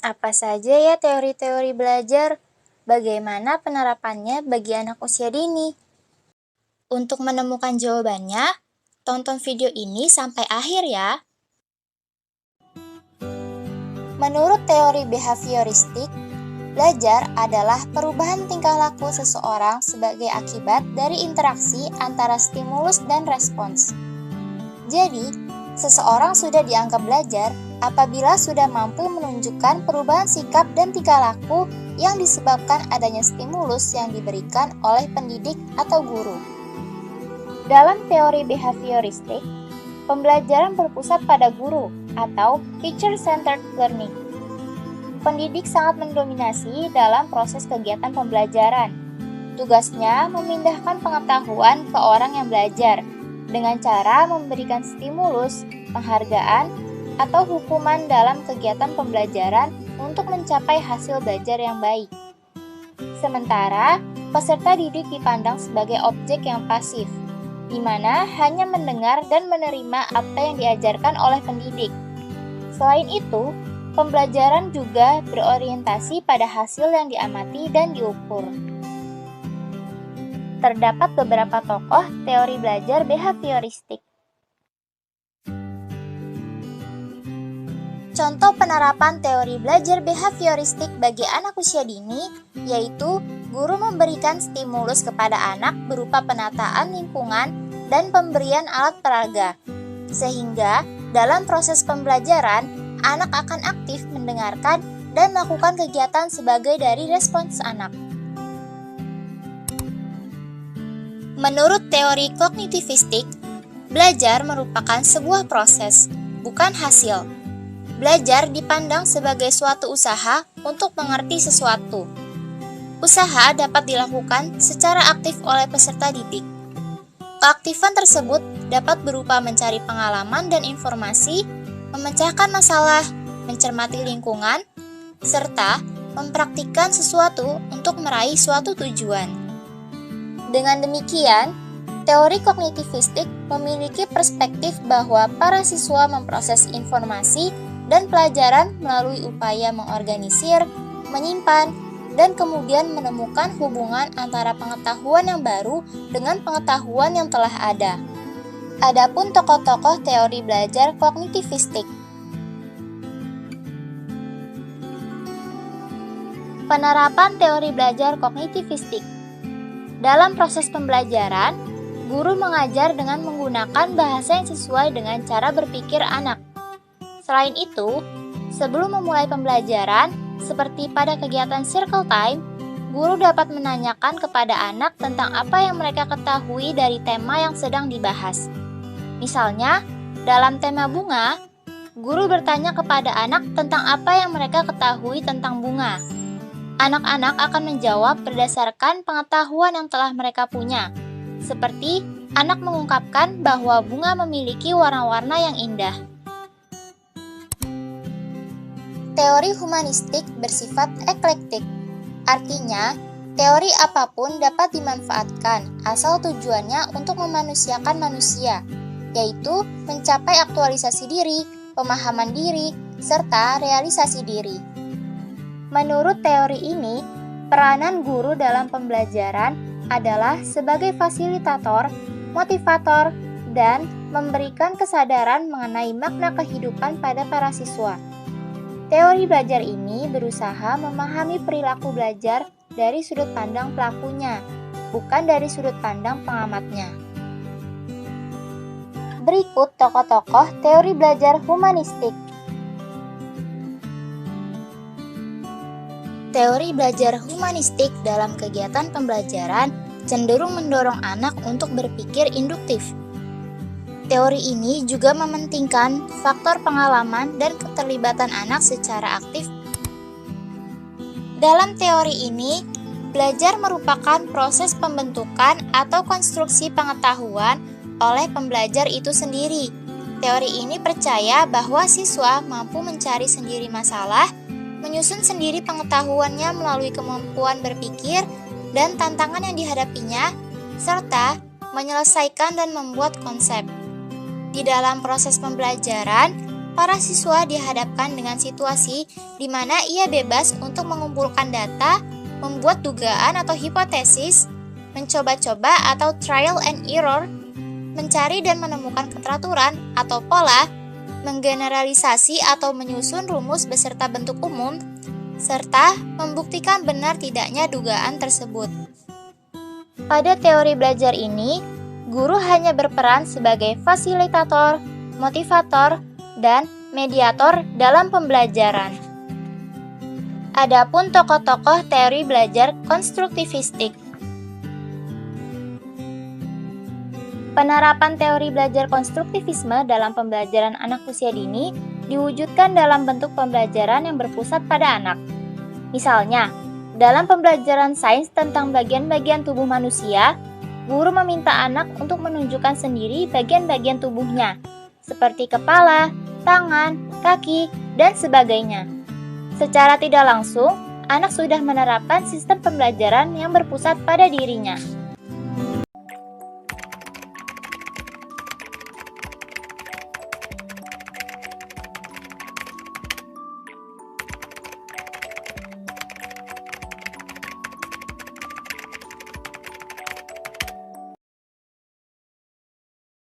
Apa saja ya teori-teori belajar? Bagaimana penerapannya bagi anak usia dini? Untuk menemukan jawabannya, tonton video ini sampai akhir ya. Menurut teori behavioristik, belajar adalah perubahan tingkah laku seseorang sebagai akibat dari interaksi antara stimulus dan respons. Jadi, seseorang sudah dianggap belajar apabila sudah mampu menunjukkan perubahan sikap dan tingkah laku yang disebabkan adanya stimulus yang diberikan oleh pendidik atau guru. Dalam teori behavioristik, pembelajaran berpusat pada guru atau teacher-centered learning. Pendidik sangat mendominasi dalam proses kegiatan pembelajaran. Tugasnya memindahkan pengetahuan ke orang yang belajar dengan cara memberikan stimulus, penghargaan, atau hukuman dalam kegiatan pembelajaran untuk mencapai hasil belajar yang baik. Sementara, peserta didik dipandang sebagai objek yang pasif, di mana hanya mendengar dan menerima apa yang diajarkan oleh pendidik. Selain itu, pembelajaran juga berorientasi pada hasil yang diamati dan diukur. Terdapat beberapa tokoh teori belajar behavioristik. Contoh penerapan teori belajar behavioristik bagi anak usia dini, yaitu guru memberikan stimulus kepada anak berupa penataan lingkungan dan pemberian alat peraga. Sehingga, dalam proses pembelajaran, anak akan aktif mendengarkan dan melakukan kegiatan sebagai dari respons anak. Menurut teori kognitivistik, belajar merupakan sebuah proses, bukan hasil. Belajar dipandang sebagai suatu usaha untuk mengerti sesuatu. Usaha dapat dilakukan secara aktif oleh peserta didik. Keaktifan tersebut dapat berupa mencari pengalaman dan informasi, memecahkan masalah, mencermati lingkungan, serta mempraktikkan sesuatu untuk meraih suatu tujuan. Dengan demikian, teori kognitivistik memiliki perspektif bahwa para siswa memproses informasi dan pelajaran melalui upaya mengorganisir, menyimpan, dan kemudian menemukan hubungan antara pengetahuan yang baru dengan pengetahuan yang telah ada. Adapun tokoh-tokoh teori belajar kognitivistik. Penerapan teori belajar kognitivistik. Dalam proses pembelajaran, guru mengajar dengan menggunakan bahasa yang sesuai dengan cara berpikir anak. Selain itu, sebelum memulai pembelajaran, seperti pada kegiatan circle time, guru dapat menanyakan kepada anak tentang apa yang mereka ketahui dari tema yang sedang dibahas. Misalnya, dalam tema bunga, guru bertanya kepada anak tentang apa yang mereka ketahui tentang bunga. Anak-anak akan menjawab berdasarkan pengetahuan yang telah mereka punya, seperti anak mengungkapkan bahwa bunga memiliki warna-warna yang indah. Teori humanistik bersifat eklektik, artinya teori apapun dapat dimanfaatkan asal tujuannya untuk memanusiakan manusia, yaitu mencapai aktualisasi diri, pemahaman diri, serta realisasi diri. Menurut teori ini, peranan guru dalam pembelajaran adalah sebagai fasilitator, motivator, dan memberikan kesadaran mengenai makna kehidupan pada para siswa. Teori belajar ini berusaha memahami perilaku belajar dari sudut pandang pelakunya, bukan dari sudut pandang pengamatnya. Berikut tokoh-tokoh teori belajar humanistik. Teori belajar humanistik dalam kegiatan pembelajaran cenderung mendorong anak untuk berpikir induktif. Teori ini juga mementingkan faktor pengalaman dan keterlibatan anak secara aktif. Dalam teori ini, belajar merupakan proses pembentukan atau konstruksi pengetahuan oleh pembelajar itu sendiri. Teori ini percaya bahwa siswa mampu mencari sendiri masalah, menyusun sendiri pengetahuannya melalui kemampuan berpikir dan tantangan yang dihadapinya, serta menyelesaikan dan membuat konsep. Di dalam proses pembelajaran, para siswa dihadapkan dengan situasi di mana ia bebas untuk mengumpulkan data, membuat dugaan atau hipotesis, mencoba-coba atau trial and error, mencari dan menemukan keteraturan atau pola, menggeneralisasi atau menyusun rumus beserta bentuk umum, serta membuktikan benar tidaknya dugaan tersebut. Pada teori belajar ini, guru hanya berperan sebagai fasilitator, motivator, dan mediator dalam pembelajaran. Adapun tokoh-tokoh teori belajar konstruktivistik. Penerapan teori belajar konstruktivisme dalam pembelajaran anak usia dini diwujudkan dalam bentuk pembelajaran yang berpusat pada anak. Misalnya, dalam pembelajaran sains tentang bagian-bagian tubuh manusia, guru meminta anak untuk menunjukkan sendiri bagian-bagian tubuhnya, seperti kepala, tangan, kaki, dan sebagainya. Secara tidak langsung, anak sudah menerapkan sistem pembelajaran yang berpusat pada dirinya.